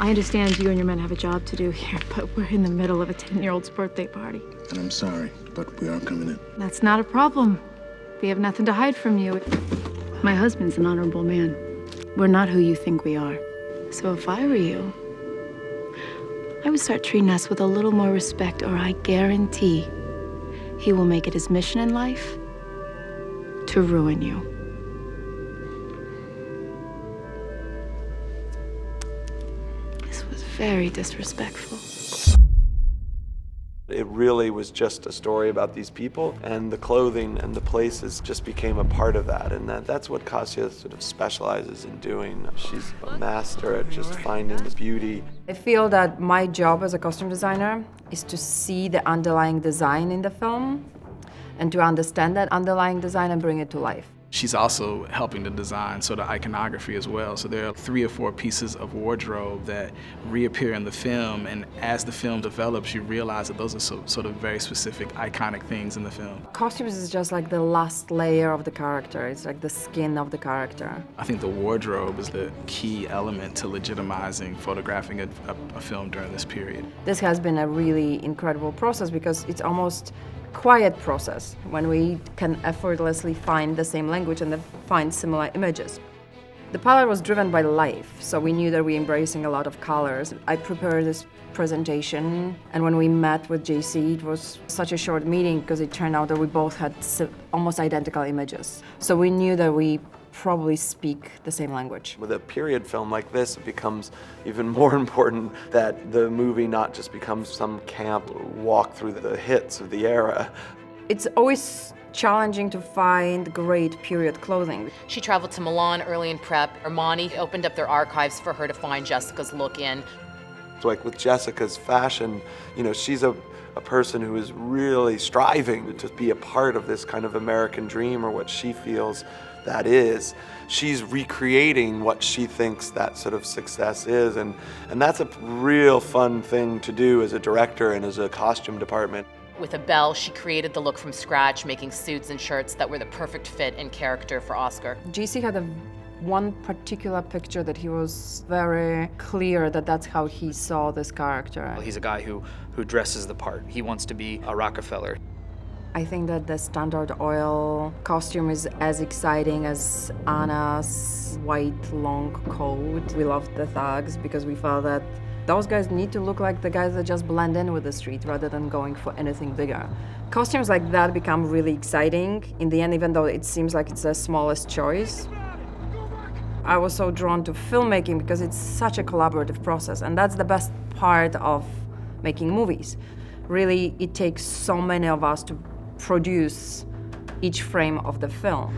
I understand you and your men have a job to do here, but we're in the middle of a 10-year-old's birthday party. And I'm sorry, but we are coming in. That's not a problem. We have nothing to hide from you. My husband's an honorable man. We're not who you think we are. So if I were you, I would start treating us with a little more respect, or I guarantee he will make it his mission in life to ruin you. This was very disrespectful. It really was just a story about these people, and the clothing and the places just became a part of that, and that's what Kasia sort of specializes in doing. She's a master at just finding the beauty. I feel that my job as a costume designer is to see the underlying design in the film and to understand that underlying design and bring it to life. She's also helping to design sort of iconography as well. So there are 3 or 4 pieces of wardrobe that reappear in the film, and as the film develops, you realize that those are sort of very specific, iconic things in the film. Costumes is just like the last layer of the character. It's like the skin of the character. I think the wardrobe is the key element to legitimizing photographing a film during this period. This has been a really incredible process because it's almost quiet process when we can effortlessly find the same language and find similar images. The palette was driven by life, so we knew that we were embracing a lot of colors. I prepared this presentation, and when we met with JC, it was such a short meeting because it turned out that we both had almost identical images. So we knew that we probably speak the same language. With a period film like this, it becomes even more important that the movie not just becomes some camp walk through the hits of the era. It's always challenging to find great period clothing. She traveled to Milan early in prep. Armani opened up their archives for her to find Jessica's look in. It's like with Jessica's fashion, you know, she's a person who is really striving to be a part of this kind of American dream, or what she feels that is. She's recreating what she thinks that sort of success is, and that's a real fun thing to do as a director and as a costume department. With Abel, she created the look from scratch, making suits and shirts that were the perfect fit and character for Oscar. JC had one particular picture that he was very clear that that's how he saw this character. He's a guy who dresses the part. He wants to be a Rockefeller. I think that the standard oil costume is as exciting as Anna's white long coat. We loved the thugs because we felt that those guys need to look like the guys that just blend in with the street rather than going for anything bigger. Costumes like that become really exciting in the end, even though it seems like it's the smallest choice. I was so drawn to filmmaking because it's such a collaborative process, and that's the best part of making movies. Really, it takes so many of us to produce each frame of the film.